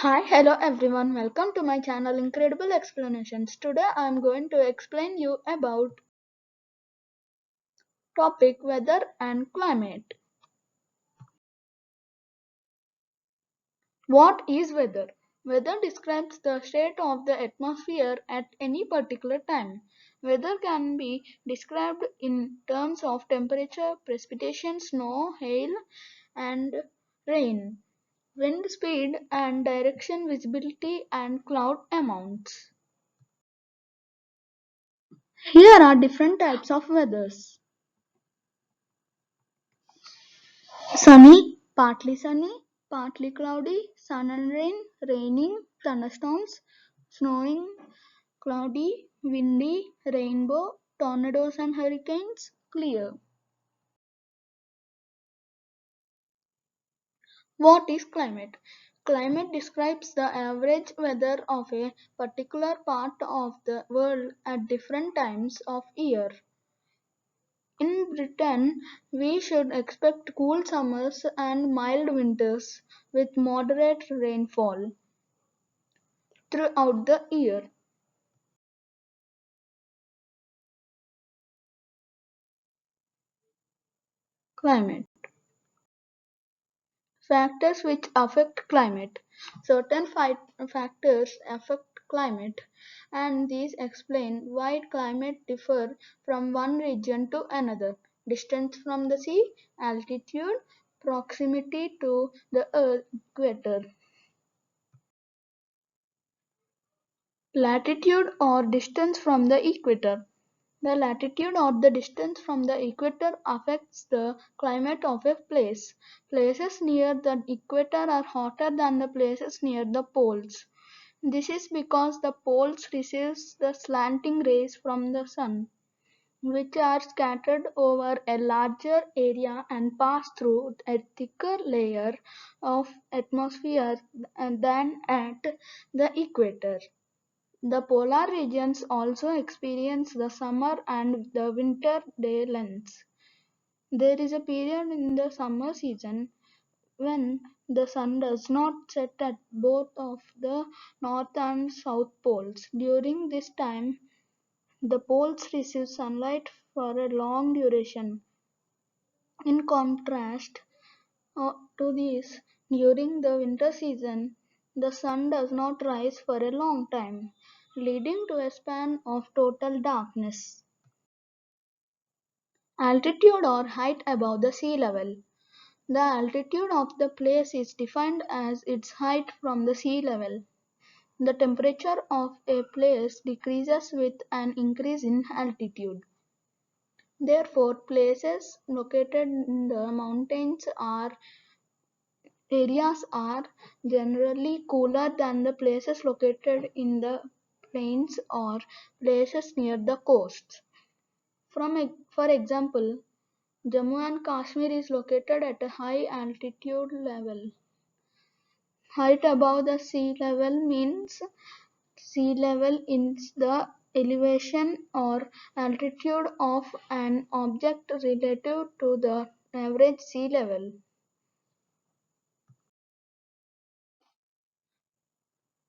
Hi, hello everyone. Welcome to my channel Incredible Explanations. Today I am going to explain you about topic weather and climate. What is weather? Weather describes the state of the atmosphere at any particular time. Weather can be described in terms of temperature, precipitation, snow, hail, and rain, wind speed and direction, visibility, and cloud amounts. Here are different types of weathers. Sunny, partly cloudy, sun and rain, raining, thunderstorms, snowing, cloudy, windy, rainbow, tornadoes and hurricanes, clear. What is climate? Climate describes the average weather of a particular part of the world at different times of year. In Britain, we should expect cool summers and mild winters with moderate rainfall throughout the year. Climate. Factors which affect climate. Certain factors affect climate, and these explain why climate differ from one region to another. Distance from the sea, altitude, proximity to the earth equator. Latitude or distance from the equator. The latitude or the distance from the equator affects the climate of a place. Places near the equator are hotter than the places near the poles. This is because the poles receive the slanting rays from the sun, which are scattered over a larger area and pass through a thicker layer of atmosphere than at the equator. The polar regions also experience the summer and the winter day lengths. There is a period in the summer season when the sun does not set at both of the north and south poles. During this time, the poles receive sunlight for a long duration. In contrast to this, during the winter season, the sun does not rise for a long time, leading to a span of total darkness. Altitude or height above the sea level. The altitude of the place is defined as its height from the sea level. The temperature of a place decreases with an increase in altitude. Therefore, places located in the mountains or areas are generally cooler than the places located in the plains or places near the coasts. For example, Jammu and Kashmir is located at a high altitude level. Height above the sea level means sea level is the elevation or altitude of an object relative to the average sea level.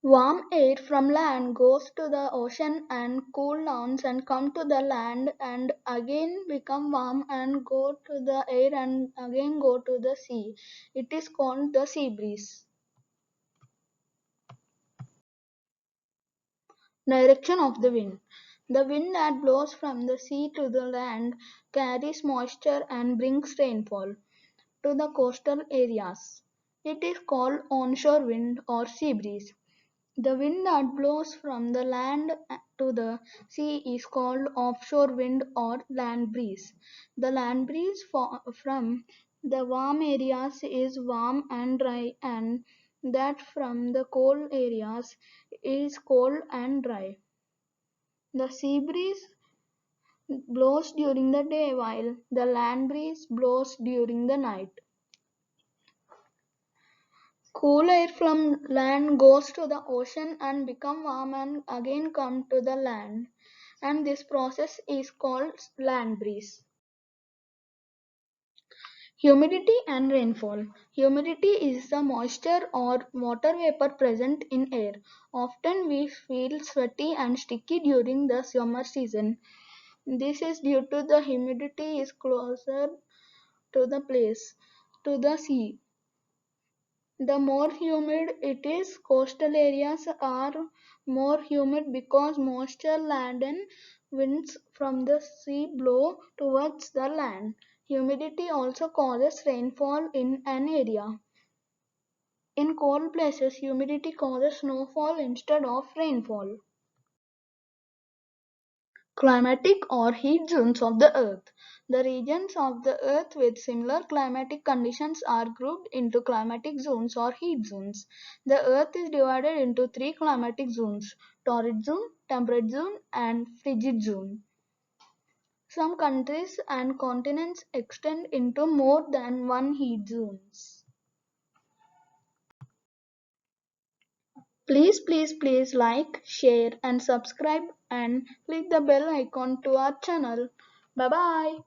Warm air from land goes to the ocean and cool downs and come to the land and again become warm and go to the air and again go to the sea. It is called the sea breeze. Direction of the wind. The wind that blows from the sea to the land carries moisture and brings rainfall to the coastal areas. It is called onshore wind or sea breeze. The wind that blows from the land to the sea is called offshore wind or land breeze. The land breeze from the warm areas is warm and dry, and that from the cold areas is cold and dry. The sea breeze blows during the day while the land breeze blows during the night. Cool air from land goes to the ocean and become warm and again come to the land, and this process is called land breeze. Humidity and rainfall. Humidity is the moisture or water vapor present in air. Often we feel sweaty and sticky during the summer season. This is due to the humidity is closer to the sea. The more humid it is, coastal areas are more humid because moisture-laden winds from the sea blow towards the land. Humidity also causes rainfall in an area. In cold places, humidity causes snowfall instead of rainfall. Climatic or heat zones of the Earth. The regions of the Earth with similar climatic conditions are grouped into climatic zones or heat zones. The Earth is divided into three climatic zones: torrid zone, temperate zone, and frigid zone. Some countries and continents extend into more than one heat zones. Please like, share and subscribe and click the bell icon to our channel. Bye bye.